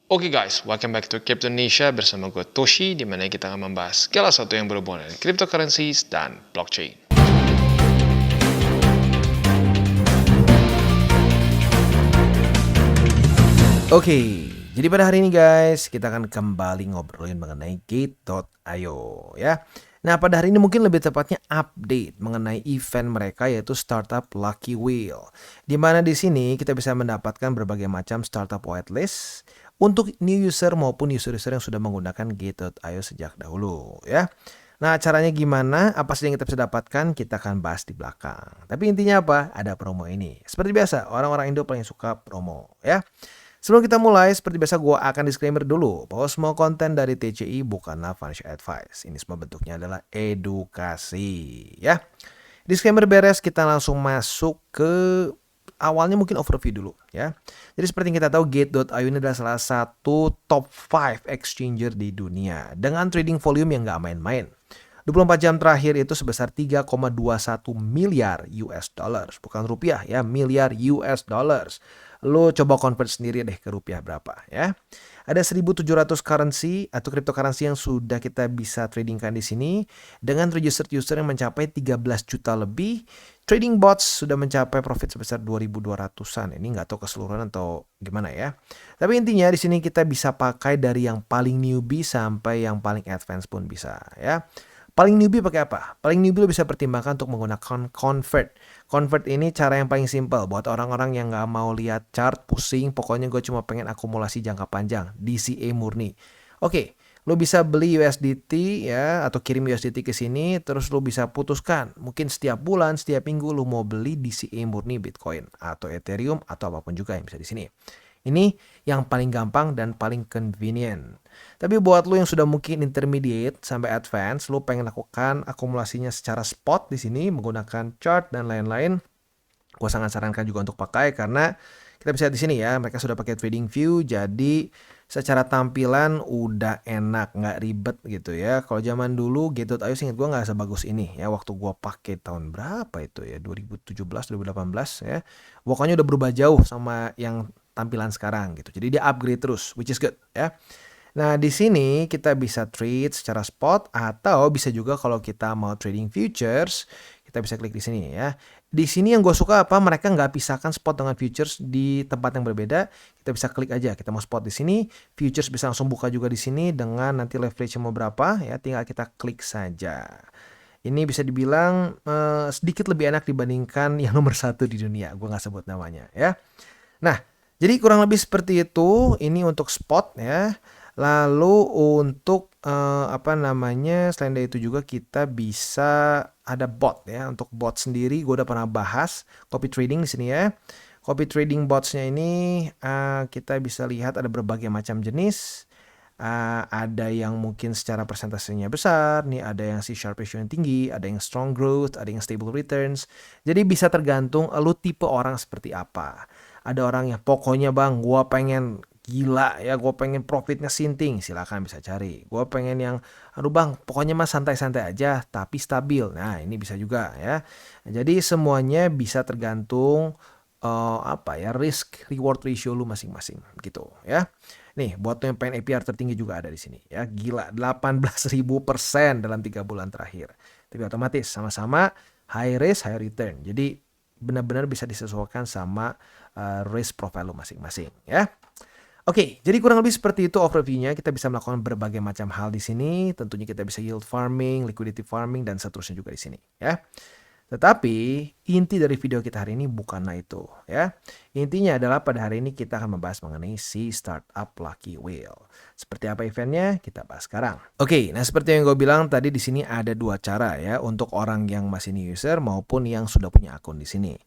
Oke guys, welcome back to Crypto Indonesia bersama gue Toshi, di mana kita akan membahas segala sesuatu yang berhubungan dengan cryptocurrencies dan blockchain. Oke, jadi pada hari ini guys, kita akan kembali ngobrolin mengenai Gate.io ya. Nah, pada hari ini mungkin lebih tepatnya update mengenai event mereka yaitu Startup Lucky Wheel. Di mana di sini kita bisa mendapatkan berbagai macam startup whitelist untuk new user maupun user-user yang sudah menggunakan Gate.io sejak dahulu ya. Nah, caranya gimana? Apa sih yang kita bisa dapatkan? Kita akan bahas di belakang. Tapi intinya apa? Ada promo ini. Seperti biasa, orang-orang Indo paling suka promo ya. Sebelum kita mulai, seperti biasa gue akan disclaimer dulu bahwa semua konten dari TCI bukanlah financial advice. Ini semua bentuknya adalah edukasi ya. Disclaimer beres, kita langsung masuk ke awalnya mungkin overview dulu ya. Jadi seperti yang kita tahu, Gate.io ini adalah salah satu top 5 exchanger di dunia dengan trading volume yang nggak main-main. 24 jam terakhir itu sebesar 3,21 miliar US dollars, bukan rupiah ya, miliar US dollars. Lo coba convert sendiri deh ke rupiah berapa ya. Ada 1.700 currency atau cryptocurrency yang sudah kita bisa tradingkan di sini dengan registered user yang mencapai 13 juta lebih. Trading bots sudah mencapai profit sebesar 2.200-an. Ini nggak tahu keseluruhan atau gimana ya. Tapi intinya di sini kita bisa pakai dari yang paling newbie sampai yang paling advance pun bisa ya. Paling newbie pakai apa? Paling newbie lo bisa pertimbangkan untuk menggunakan convert. Convert ini cara yang paling simple buat orang-orang yang nggak mau lihat chart, pusing, pokoknya gue cuma pengen akumulasi jangka panjang, DCA murni. Oke, lo bisa beli USDT ya atau kirim USDT ke sini, terus lo bisa putuskan mungkin setiap bulan, setiap minggu lo mau beli DCA murni Bitcoin atau Ethereum atau apapun juga yang bisa di sini. Ini yang paling gampang dan paling convenient. Tapi buat lo yang sudah mungkin intermediate sampai advance, lo pengen lakukan akumulasinya secara spot di sini menggunakan chart dan lain-lain, gue sangat sarankan juga untuk pakai karena kita bisa di sini ya, mereka sudah pakai trading view, jadi secara tampilan udah enak, nggak ribet gitu ya. Kalau zaman dulu Gate.io seingat gue nggak sebagus ini ya, waktu gue pakai tahun berapa itu ya, 2017, 2018 ya. Pokoknya udah berubah jauh sama yang tampilan sekarang gitu. Jadi dia upgrade terus, which is good ya. Nah, di sini kita bisa trade secara spot atau bisa juga kalau kita mau trading futures, kita bisa klik di sini ya. Di sini yang gue suka apa? Mereka nggak pisahkan spot dengan futures di tempat yang berbeda. Kita bisa klik aja. Kita mau spot di sini, futures bisa langsung buka juga di sini dengan nanti leverage mau berapa ya. Tinggal kita klik saja. Ini bisa dibilang sedikit lebih enak dibandingkan yang nomor 1 di dunia. Gue nggak sebut namanya ya. Nah, jadi kurang lebih seperti itu. Ini untuk spot ya. Lalu untuk selain dari itu juga kita bisa ada bot ya. Untuk bot sendiri gue udah pernah bahas copy trading di sini ya. Copy trading botsnya ini kita bisa lihat ada berbagai macam jenis. Ada yang mungkin secara persentasenya besar, nih ada yang C-sharp ratio yang tinggi, ada yang strong growth, ada yang stable returns. Jadi bisa tergantung lu tipe orang seperti apa. Ada orang yang pokoknya bang, gua pengen gila ya, gue pengen profitnya sinting, silakan bisa cari. Gue pengen yang, aduh bang, pokoknya mah santai-santai aja, tapi stabil. Nah ini bisa juga ya. Jadi semuanya bisa tergantung risk reward ratio lu masing-masing gitu ya. Nih buat yang pengen APR tertinggi juga ada di sini ya. Gila 18.000% dalam 3 bulan terakhir. Tapi otomatis sama-sama high risk high return. Jadi benar-benar bisa disesuaikan sama risk profile lu masing-masing ya. Oke, jadi kurang lebih seperti itu overview-nya. Kita bisa melakukan berbagai macam hal di sini. Tentunya kita bisa yield farming, liquidity farming, dan seterusnya juga di sini ya. Tetapi inti dari video kita hari ini bukanlah itu ya. Intinya adalah pada hari ini kita akan membahas mengenai si Startup Lucky Wheel. Seperti apa eventnya? Kita bahas sekarang. Oke, nah seperti yang gue bilang tadi di sini ada dua cara ya untuk orang yang masih new user maupun yang sudah punya akun di sini.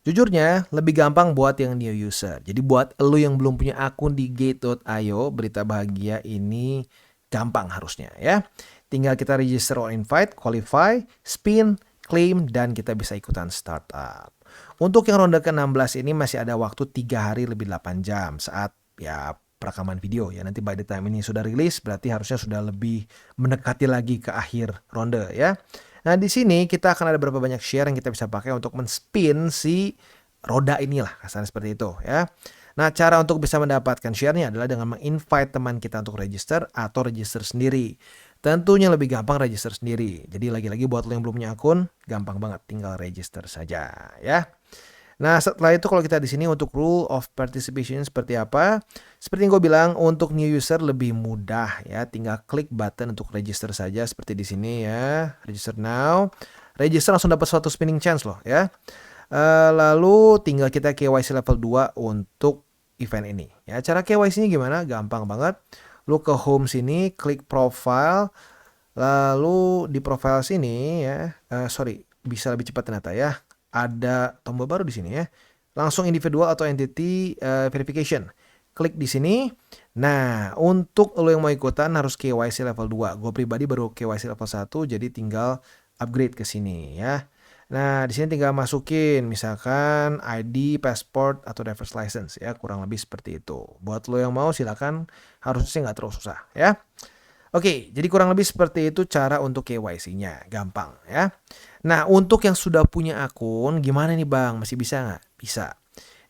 Jujurnya lebih gampang buat yang new user. Jadi buat lo yang belum punya akun di Gate.io, berita bahagia ini gampang harusnya ya. Tinggal kita register or invite, qualify, spin, claim, dan kita bisa ikutan startup. Untuk yang ronde ke-16 ini masih ada waktu 3 hari lebih 8 jam saat ya perekaman video ya. Nanti by the time ini sudah rilis berarti harusnya sudah lebih mendekati lagi ke akhir ronde ya. Nah di sini kita akan ada berapa banyak share yang kita bisa pakai untuk men-spin si roda inilah kasarnya seperti itu ya. Nah, cara untuk bisa mendapatkan share-nya adalah dengan menginvite teman kita untuk register atau register sendiri. Tentunya lebih gampang register sendiri. Jadi lagi-lagi buat lo yang belum punya akun, gampang banget, tinggal register saja ya. Nah, setelah itu kalau kita di sini untuk rule of participation seperti apa? Seperti yang gue bilang, untuk new user lebih mudah ya. Tinggal klik button untuk register saja seperti di sini ya. Register now. Register langsung dapat suatu spinning chance loh ya. Lalu tinggal kita KYC level 2 untuk event ini. Ya, cara KYC-nya gimana? Gampang banget. Lu ke home sini, klik profile. Lalu di profile sini ya, bisa lebih cepat ternyata ya. Ada tombol baru di sini ya. Langsung individual atau entity verification. Klik di sini. Nah, untuk lo yang mau ikutan harus KYC level 2. Gue pribadi baru KYC level 1, jadi tinggal upgrade ke sini ya. Nah, di sini tinggal masukin misalkan ID, passport atau driver's license ya, kurang lebih seperti itu. Buat lo yang mau silakan, harusnya sih nggak terlalu susah ya. Oke, jadi kurang lebih seperti itu cara untuk KYC-nya, gampang ya. Nah, untuk yang sudah punya akun, gimana nih Bang? Masih bisa nggak? Bisa.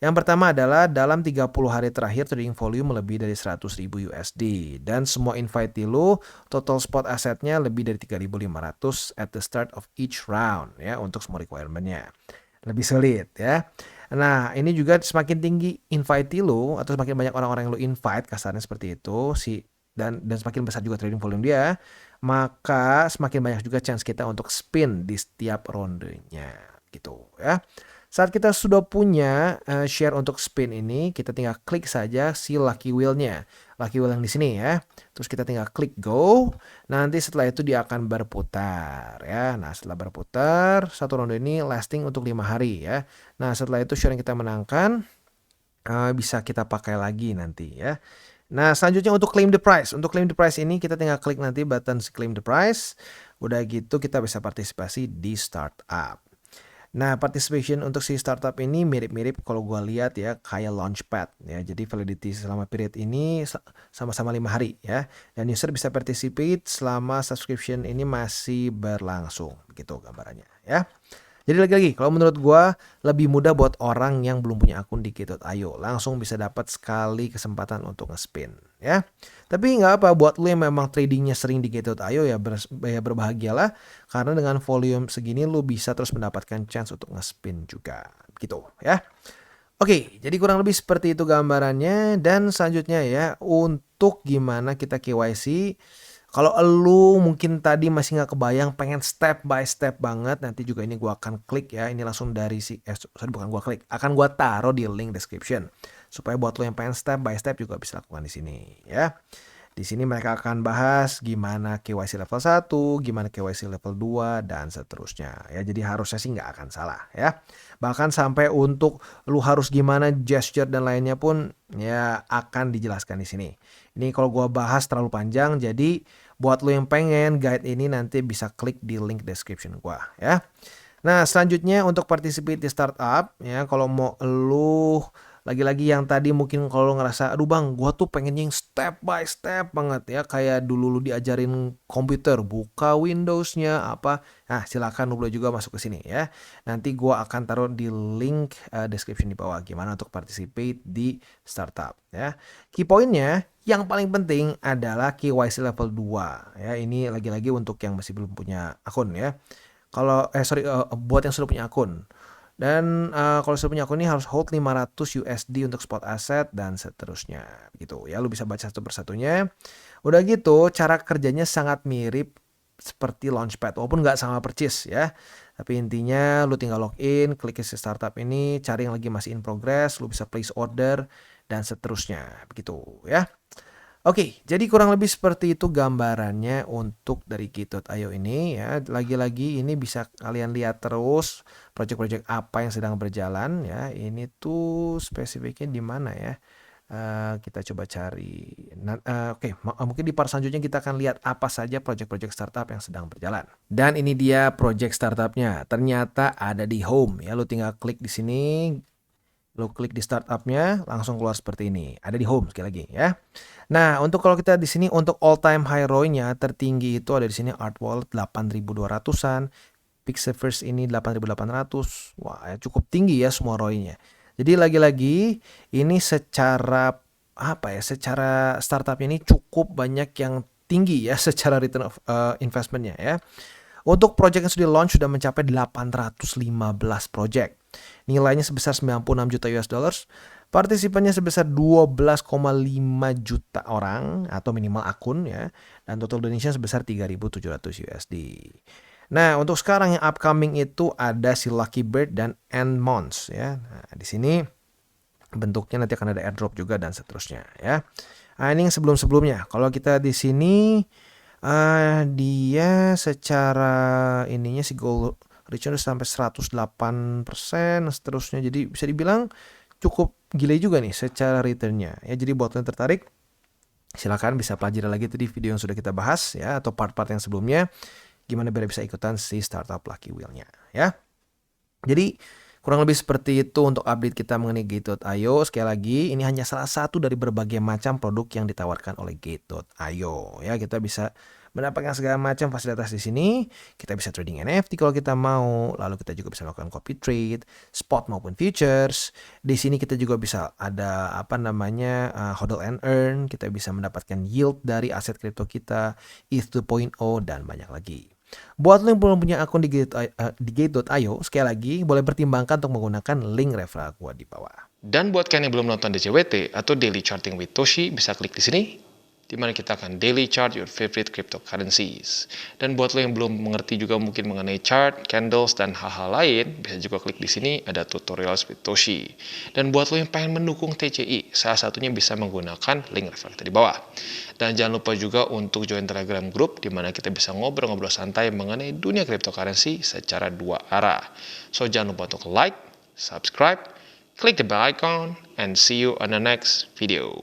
Yang pertama adalah dalam 30 hari terakhir trading volume lebih dari 100.000 USD. Dan semua invite lo, total spot asetnya lebih dari 3.500 at the start of each round ya untuk semua requirement-nya. Lebih sulit ya. Nah, ini juga semakin tinggi invite lo atau semakin banyak orang-orang yang lo invite, kasarnya seperti itu, dan semakin besar juga trading volume dia, maka semakin banyak juga chance kita untuk spin di setiap rondenya gitu ya. Saat kita sudah punya share untuk spin ini, kita tinggal klik saja si lucky wheel-nya. Lucky wheel yang di sini ya. Terus kita tinggal klik go. Nanti setelah itu dia akan berputar ya. Nah, setelah berputar, satu ronde ini lasting untuk 5 hari ya. Nah, setelah itu share yang kita menangkan bisa kita pakai lagi nanti ya. Nah, selanjutnya untuk claim the price. Untuk claim the price ini kita tinggal klik nanti button claim the price. Udah gitu kita bisa partisipasi di startup. Nah, participation untuk si startup ini mirip-mirip kalau gua lihat ya kayak launchpad ya. Jadi validity selama period ini sama-sama 5 hari ya. Dan user bisa participate selama subscription ini masih berlangsung. Begitu gambarannya ya. Jadi lagi-lagi kalau menurut gua lebih mudah buat orang yang belum punya akun di Gate.io. Langsung bisa dapat sekali kesempatan untuk nge-spin ya. Tapi nggak apa, buat lu yang memang tradingnya sering di Gate.io ya berbahagialah. Karena dengan volume segini lu bisa terus mendapatkan chance untuk nge-spin juga. Gitu ya. Oke, jadi kurang lebih seperti itu gambarannya. Dan selanjutnya ya, untuk gimana kita KYC. Kalau lu mungkin tadi masih nggak kebayang, pengen step by step banget, nanti juga ini gua akan klik ya. Ini langsung dari bukan gua klik, akan gua taruh di link description supaya buat lo yang pengen step by step juga bisa lakukan di sini ya. Di sini mereka akan bahas gimana KYC level 1, gimana KYC level 2 dan seterusnya ya. Jadi harusnya sih nggak akan salah ya. Bahkan sampai untuk lu harus gimana gesture dan lainnya pun ya akan dijelaskan di sini. Ini kalau gua bahas terlalu panjang, jadi buat lu yang pengen guide ini nanti bisa klik di link description gua ya. Nah, selanjutnya untuk participate di startup ya, kalau mau lu lagi-lagi yang tadi mungkin kalau ngerasa aduh Bang, gua tuh pengen yang step by step banget ya, kayak dulu lu diajarin komputer, buka Windows-nya apa. Nah, silakan lu boleh juga masuk ke sini ya. Nanti gua akan taruh di link description di bawah gimana untuk participate di startup ya. Key point-nya yang paling penting adalah KYC level 2 ya. Ini lagi-lagi untuk yang masih belum punya akun ya. Kalau buat yang sudah punya akun. Dan kalau sudah punya akun ini harus hold 500 USD untuk spot asset dan seterusnya gitu ya. Lu bisa baca satu persatunya. Udah gitu cara kerjanya sangat mirip seperti launchpad walaupun nggak sama persis ya. Tapi intinya lu tinggal login, klik ke startup ini, cari yang lagi masih in progress, lu bisa place order dan seterusnya begitu ya. Oke, jadi kurang lebih seperti itu gambarannya untuk dari Gate.io ini ya. Lagi-lagi ini bisa kalian lihat terus project-project apa yang sedang berjalan ya. Ini tuh spesifiknya di mana ya? Kita coba cari. Oke, mungkin di part selanjutnya kita akan lihat apa saja project-project startup yang sedang berjalan. Dan ini dia project startupnya. Ternyata ada di home ya. Lu tinggal klik di sini. Lo klik di startupnya langsung keluar seperti ini. Ada di home sekali lagi ya. Nah, untuk kalau kita di sini untuk all time high ROI-nya tertinggi itu ada di sini Art Wallet 8.200-an, Pixel First ini 8.800. Wah, ya cukup tinggi ya semua ROI-nya. Jadi lagi-lagi ini secara secara startup ini cukup banyak yang tinggi ya secara return of investment-nya ya. Untuk project yang sudah launch sudah mencapai 815 project. Nilainya sebesar 96 juta US dollars. Partisipannya sebesar 12,5 juta orang atau minimal akun ya. Dan total donation sebesar 3.700 USD. Nah, untuk sekarang yang upcoming itu ada si Lucky Bird dan Endmons ya. Nah, di sini bentuknya nanti akan ada airdrop juga dan seterusnya ya. Nah, ini yang sebelum-sebelumnya. Kalau kita di sini dia secara ininya si goal return sampai 108% seterusnya. Jadi bisa dibilang cukup gile juga nih secara returnnya ya. Jadi buat yang tertarik silakan bisa pelajari lagi tadi video yang sudah kita bahas ya atau part-part yang sebelumnya gimana biar bisa ikutan si startup Lucky Wheel-nya ya. Jadi kurang lebih seperti itu untuk update kita mengenai Gate.io. Sekali lagi, ini hanya salah satu dari berbagai macam produk yang ditawarkan oleh Gate.io. Ya, kita bisa mendapatkan segala macam fasilitas di sini. Kita bisa trading NFT kalau kita mau. Lalu kita juga bisa melakukan copy trade, spot maupun futures. Di sini kita juga bisa ada hodl and earn. Kita bisa mendapatkan yield dari aset kripto kita, ETH 2.0 dan banyak lagi. Buat lo yang belum punya akun di Gate.io, sekali lagi boleh pertimbangkan untuk menggunakan link referral gua di bawah. Dan buat kalian yang belum nonton DCWT atau Daily Charting with Toshi, bisa klik di sini, di mana kita akan daily chart your favorite cryptocurrencies. Dan buat lo yang belum mengerti juga mungkin mengenai chart, candles, dan hal-hal lain, bisa juga klik di sini, ada tutorials with Toshi. Dan buat lo yang pengen mendukung TCI, salah satunya bisa menggunakan link referral kita di bawah. Dan jangan lupa juga untuk join Telegram Group, di mana kita bisa ngobrol-ngobrol santai mengenai dunia cryptocurrency secara dua arah. So jangan lupa untuk like, subscribe, click the bell icon, and see you on the next video.